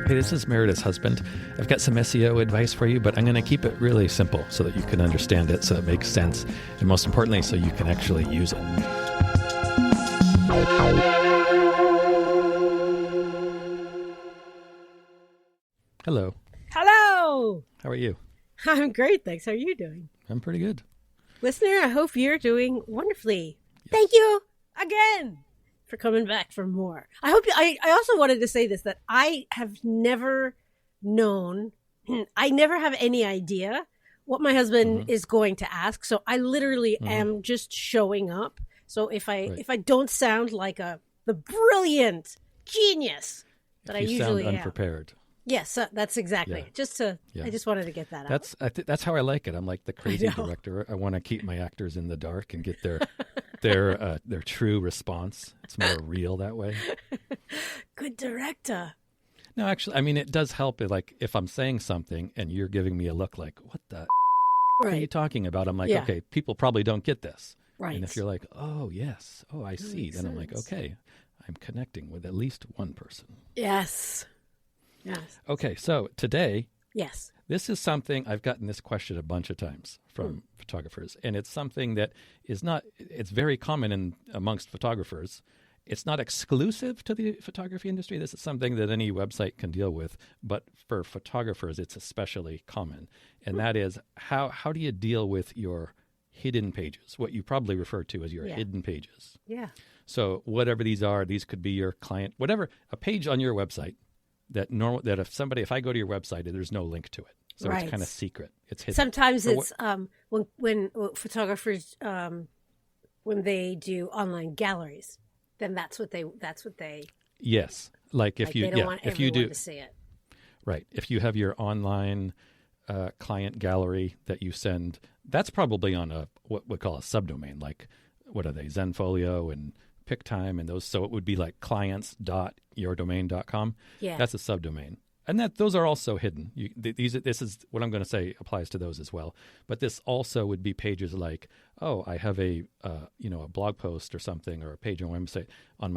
Hey, this is Meredith's husband. I've got some SEO advice for you, but I'm going to keep it really simple so that you can understand it, so it makes sense, and most importantly, so you can actually use it. Hello. Hello. How are you? I'm great, thanks. How are you doing? I'm pretty good. Listener, I hope you're doing wonderfully. Yes. Thank you again for coming back for more. I also wanted to say this, that I have never known, I never have any idea what my husband is going to ask. So I literally am just showing up. So if I don't sound like the brilliant genius that I usually sound unprepared. Yes, that's exactly. Yeah. I just wanted to get that out. That's how I like it. I'm like the crazy director. I want to keep my actors in the dark and get their true response. It's more real that way. Good director. No, actually, I mean, it does help. Like if I'm saying something and you're giving me a look like, what the are you talking about? I'm like, okay, people probably don't get this. Right. And if you're like, oh, yes. Oh, I see. Then I'm like, okay, I'm connecting with at least one person. Yes. Yes. Okay, so today, this is something I've gotten this question a bunch of times from photographers, and it's something that is not, it's very common amongst photographers. It's not exclusive to the photography industry. This is something that any website can deal with, but for photographers, it's especially common, and that is how do you deal with your hidden pages, what you probably refer to as your hidden pages. Yeah. So whatever these are, these could be your client, whatever, a page on your website that if I go to your website, there's no link to it. So it's kind of secret. It's hidden. Sometimes it's when photographers when they do online galleries, then that's what they Yes. Like if you they don't want everyone to see it. Right. If you have your online client gallery that you send, that's probably on what we call a subdomain, like what are they, Zenfolio and PicTime and those. So it would be like clients.yourdomain.com. Yeah. That's a subdomain. And those are also hidden. This is what I'm going to say applies to those as well. But this also would be pages like, oh, I have a blog post or something, or a page on my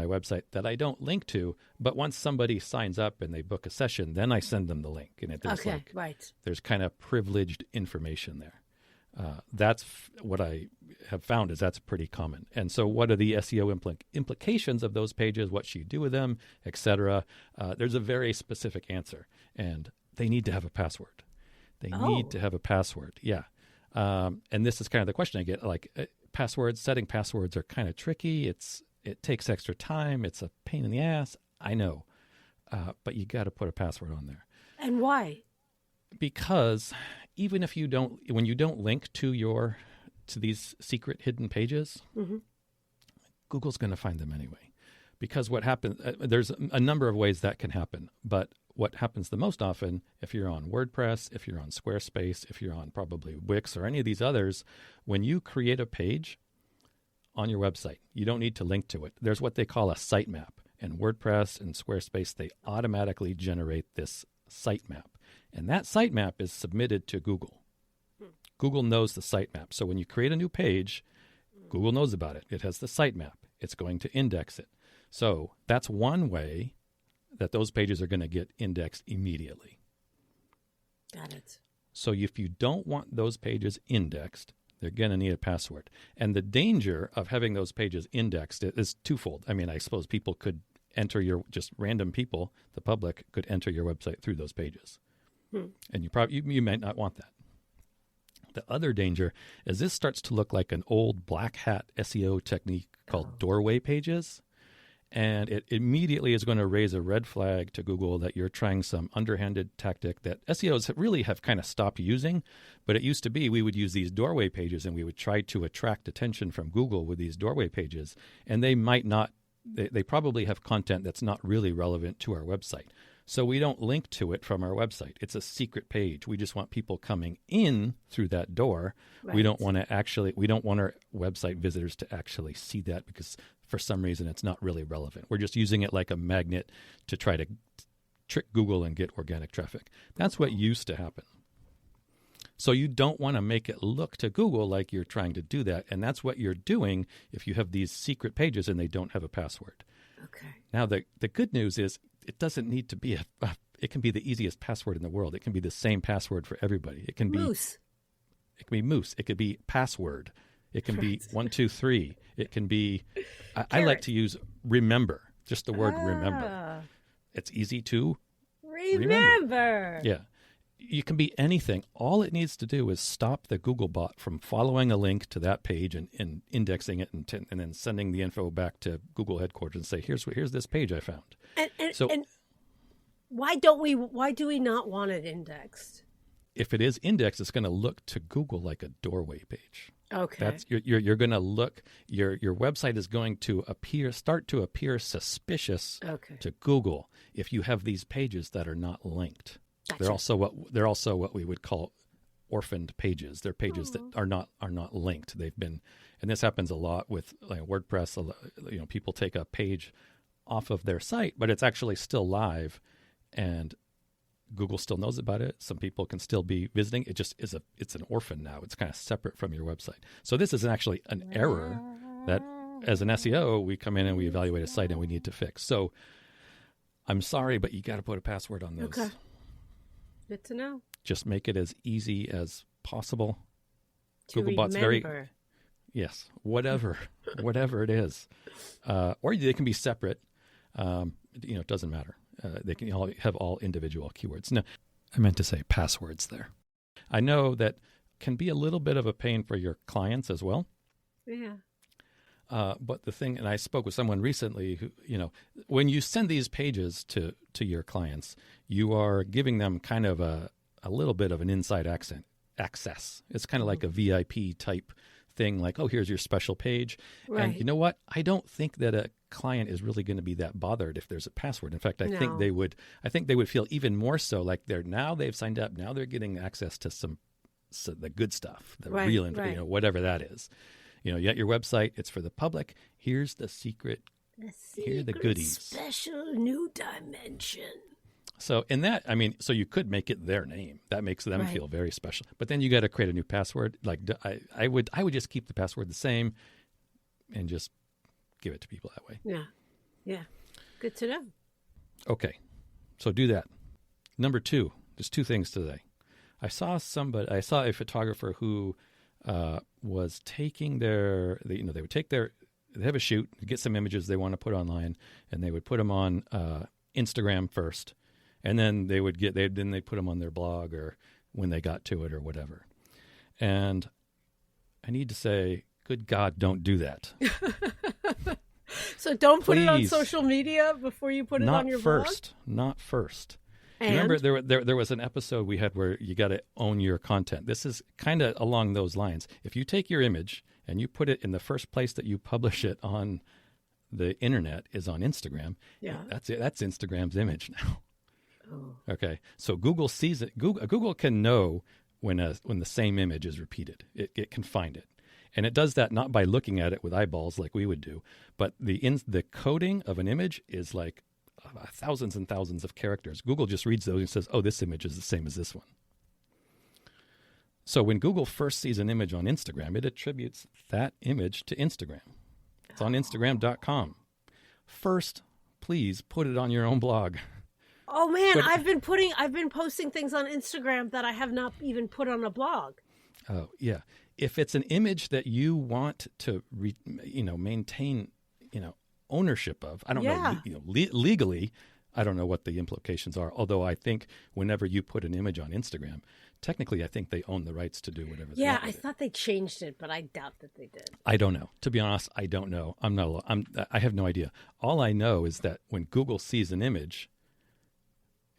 website that I don't link to. But once somebody signs up and they book a session, then I send them the link. And there's kind of privileged information there. That's what I have found is that's pretty common. And so what are the SEO implications of those pages? What should you do with them, et cetera? There's a very specific answer, and they need to have a password. They need to have a password, yeah. And this is kind of the question I get, like setting passwords are kind of tricky. It takes extra time. It's a pain in the ass. I know, but you got to put a password on there. And why? Because even if when you don't link to these secret hidden pages, Google's going to find them anyway. Because what happens, there's a number of ways that can happen. But what happens the most often, if you're on WordPress, if you're on Squarespace, if you're on probably Wix or any of these others, when you create a page on your website, you don't need to link to it. There's what they call a sitemap. And WordPress and Squarespace, they automatically generate this sitemap. And that sitemap is submitted to Google. Google knows the sitemap. So when you create a new page, Google knows about it. It has the sitemap. It's going to index it. So that's one way that those pages are going to get indexed immediately. Got it. So if you don't want those pages indexed, they're going to need a password. And the danger of having those pages indexed is twofold. I mean, I suppose people could enter just random people, the public, could enter your website through those pages. And you might not want that. The other danger is this starts to look like an old black hat SEO technique called doorway pages. And it immediately is going to raise a red flag to Google that you're trying some underhanded tactic that SEOs really have kind of stopped using. But it used to be we would use these doorway pages and we would try to attract attention from Google with these doorway pages. And they might not, they probably have content that's not really relevant to our website. So we don't link to it from our website. It's a secret page. We just want people coming in through that door. Right. We don't want our website visitors to actually see that because for some reason it's not really relevant. We're just using it like a magnet to try to trick Google and get organic traffic. That's what used to happen. So you don't want to make it look to Google like you're trying to do that. And that's what you're doing if you have these secret pages and they don't have a password. Okay. Now, the good news is it doesn't need to be It can be the easiest password in the world. It can be the same password for everybody. It can Moose. It can be moose. It could be password. It can be 123. It can be. I like to use remember. Just the word remember. It's easy to remember. Yeah. You can be anything. All it needs to do is stop the Google bot from following a link to that page and indexing it and then sending the info back to Google headquarters and say, here's this page I found. And why do we not want it indexed? If it is indexed, it's going to look to Google like a doorway page. Okay. That's you're going to look. Your website is going to start to appear suspicious to Google if you have these pages that are not linked. Gotcha. They're also what we would call orphaned pages. They're pages that are not linked. They've been, and this happens a lot with WordPress. People take a page off of their site, but it's actually still live, and Google still knows about it. Some people can still be visiting. It just is it's an orphan now. It's kind of separate from your website. So this is actually an error that, as an SEO, we come in and we evaluate a site and we need to fix. So I'm sorry, but you got to put a password on those. Okay. Good to know. Just make it as easy as possible. To Googlebot's remember. Yes, whatever it is, or they can be separate. It doesn't matter. They can all have all individual keywords. No, I meant to say passwords there. I know that can be a little bit of a pain for your clients as well. Yeah. But the thing, and I spoke with someone recently who, when you send these pages to your clients, you are giving them kind of a little bit of an inside access. It's kind of like a VIP type thing, like, oh, here's your special page. Right. And you know what? I don't think that a client is really going to be that bothered if there's a password. In fact, I think they would feel even more so like they've signed up. Now they're getting access to the good stuff, the real info, whatever that is. You got your website. It's for the public. Here's the secret. Here are the goodies. Special new dimension. So in that, so you could make it their name. That makes them feel very special. But then you got to create a new password. Like I would just keep the password the same, and just give it to people that way. Yeah, yeah. Good to know. Okay, so do that. Number 2, there's 2 things today. I saw a photographer who was taking they have a shoot, get some images they want to put online, and they would put them on Instagram first, and then they'd put them on their blog or when they got to it or whatever. And I need to say, good God, don't do that. So don't put it on social media before you put it on your blog? Not first. And? Remember, there was an episode we had where you got to own your content. This is kind of along those lines. If you take your image and you put it in the first place that you publish it on the internet is on Instagram, that's it. That's Instagram's image now. Oh. Okay, so Google sees it. Google can know when the same image is repeated. It can find it, and it does that not by looking at it with eyeballs like we would do, but the coding of an image is like thousands and thousands of characters. Google just reads those and says, oh, this image is the same as this one. So when Google first sees an image on Instagram, it attributes that image to Instagram. It's on Instagram.com. First, please put it on your own blog. Oh man, I've been posting things on Instagram that I have not even put on a blog. Oh yeah. If it's an image that you want to maintain, ownership of, I don't know, legally, I don't know what the implications are. Although I think whenever you put an image on Instagram, technically I think they own the rights to do whatever they want. Yeah, I thought they changed it, but I doubt that they did. I don't know. To be honest, I don't know. I have no idea. All I know is that when Google sees an image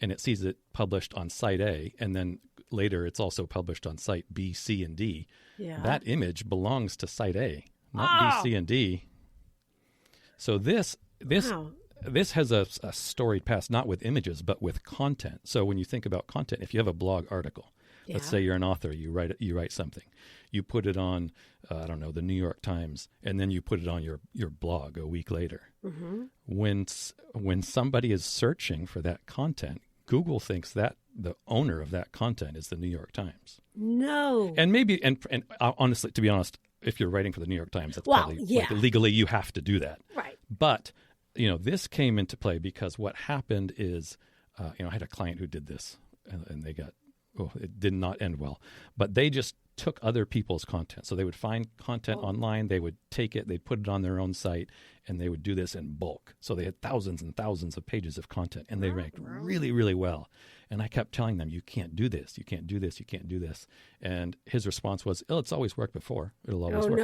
and it sees it published on site A, and then later it's also published on site B, C, and D, that image belongs to site A, not B, C, and D. So this has a storied past, not with images, but with content. So when you think about content, if you have a blog article, let's say you're an author, you write something, you put it on, the New York Times, and then you put it on your blog a week later. Mm-hmm. When somebody is searching for that content, Google thinks that the owner of that content is the New York Times. No. And maybe, and honestly, to be honest, if you're writing for the New York Times, that's probably legally you have to do that. Right. But, this came into play because what happened is I had a client who did this, and they got, it did not end well. But they just took other people's content. So they would find content online, they would take it, they'd put it on their own site, and they would do this in bulk. So they had thousands and thousands of pages of content, and they ranked really, really well. And I kept telling them, you can't do this, you can't do this, you can't do this. And his response was, oh, it's always worked before. It'll always work.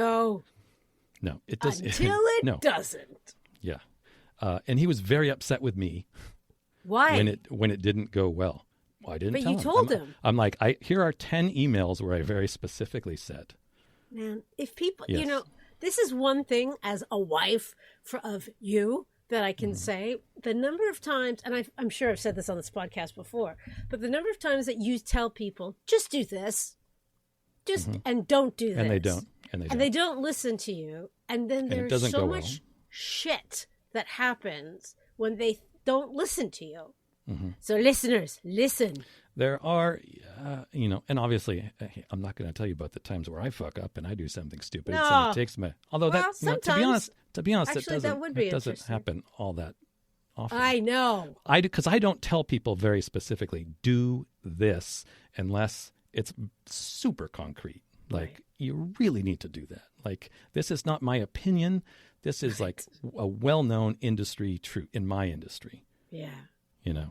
No, it does. Until it doesn't. Yeah. And he was very upset with me. Why? When it didn't go well. Well, I didn't tell him. But you told him. I'm like, here are 10 emails where I very specifically said. Man, if people, Yes. this is one thing as a wife of you that I can say. The number of times, and I'm sure I've said this on this podcast before, but the number of times that you tell people, just do this, and don't do this. And they don't. And they don't listen to you. And then there's so much shit that happens when they don't listen to you. So listeners, listen. There are, and obviously, I'm not going to tell you about the times where I fuck up and I do something stupid. No. And it takes me. Although to be honest, actually, it doesn't happen all that often. I know. Because I don't tell people very specifically, do this, unless it's super concrete. Like, you really need to do that. Like, this is not my opinion. This is like a well-known industry truth in my industry. Yeah.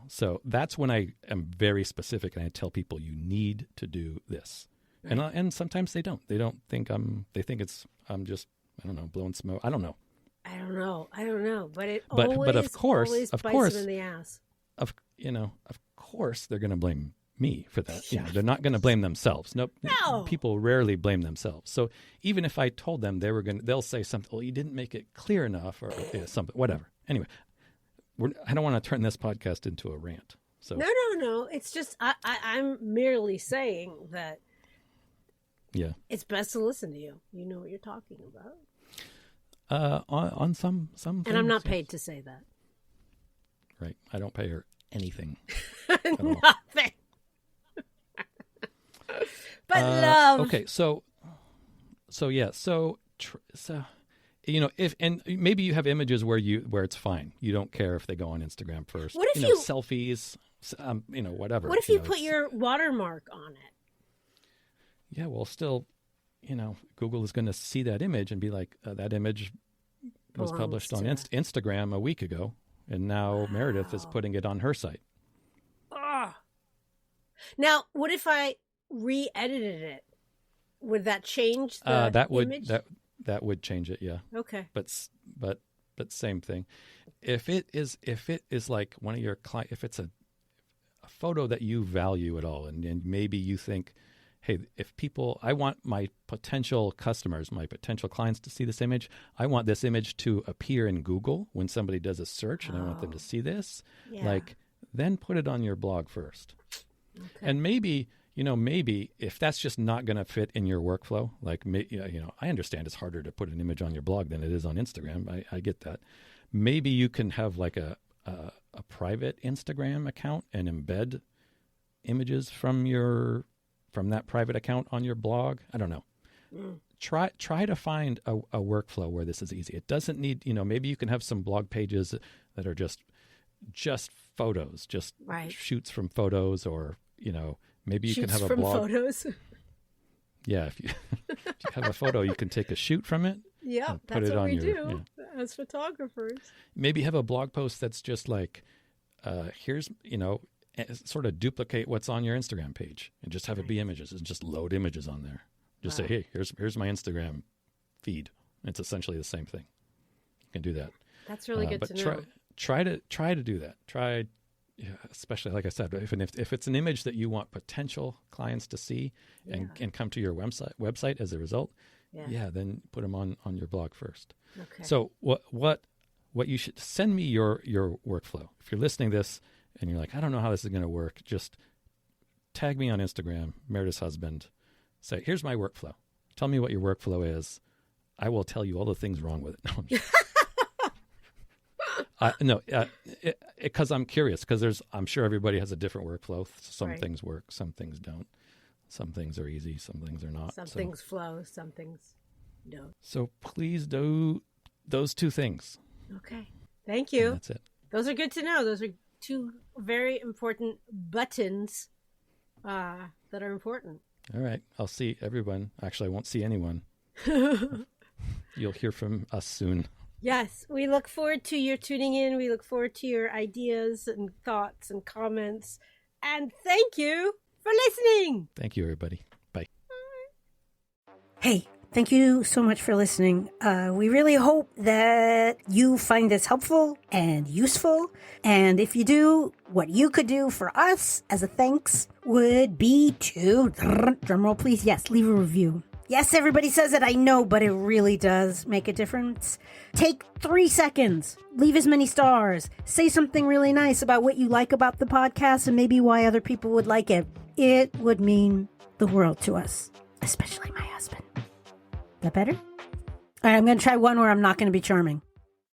So that's when I am very specific and I tell people you need to do this. Right. And sometimes they don't. They don't think they think I'm just, I don't know, blowing smoke. I don't know. But of course, bites them in the ass. Of course they're going to blame me for that. They're not going to blame themselves. Nope. No. People rarely blame themselves. So even if I told them they'll say something, well, you didn't make it clear enough or something, whatever. Anyway, I don't want to turn this podcast into a rant. So No. It's just, I'm merely saying that it's best to listen to you. You know what you're talking about. On some things. And I'm not paid to say that. Right. I don't pay her anything. Nothing. But love. Okay, so if and maybe you have images where it's fine. You don't care if they go on Instagram first. What if you selfies, whatever. What if you put your watermark on it? Yeah, well, still, Google is going to see that image and be like, that image was published on Instagram a week ago, and now Meredith is putting it on her site. Now, what if I re-edited it? Would that change the image? That would change it, yeah. Okay. But same thing. If it is like one of your clients, if it's a photo that you value at all, and maybe you think, hey, I want my potential customers, my potential clients to see this image. I want this image to appear in Google when somebody does a search, and I want them to see this. Yeah. Then put it on your blog first. Okay. And maybe if that's just not going to fit in your workflow, I understand it's harder to put an image on your blog than it is on Instagram. I get that. Maybe you can have like a private Instagram account and embed images from that private account on your blog. I don't know. Try to find a workflow where this is easy. It doesn't need, maybe you can have some blog pages that are just photos, just shoots from photos, or, maybe you can have a blog. Photos. Yeah. If you have a photo, you can take a shoot from it. Yeah. That's what we do as photographers. Maybe have a blog post that's just like, here's, sort of duplicate what's on your Instagram page and just have it be images and just load images on there. Just say, hey, here's my Instagram feed. It's essentially the same thing. You can do that. That's really good to know. Try to do that. Especially like I said, if it's an image that you want potential clients to see and come to your website as a result, then put them on your blog first. Okay. So what you should send me your workflow. If you're listening to this and you're like, I don't know how this is going to work, just tag me on Instagram, Meredith's husband. Say, here's my workflow. Tell me what your workflow is. I will tell you all the things wrong with it. No, because I'm curious. Because I'm sure everybody has a different workflow. Some things work, some things don't. Some things are easy, some things are not. Some things flow, some things don't. So please do those two things. Okay, thank you. And that's it. Those are good to know. Those are two very important buttons that are important. All right. I'll see everyone. Actually, I won't see anyone. You'll hear from us soon. Yes, we look forward to your tuning in. We look forward to your ideas and thoughts and comments. And thank you for listening. Thank you, everybody. Bye. Hey, thank you so much for listening. We really hope that you find this helpful and useful. And if you do, what you could do for us as a thanks would be to, drumroll please, yes, leave a review. Yes, everybody says it, I know, but it really does make a difference. Take 3 seconds, leave as many stars, say something really nice about what you like about the podcast and maybe why other people would like it. It would mean the world to us, especially my husband. That better? All right, I'm going to try one where I'm not going to be charming.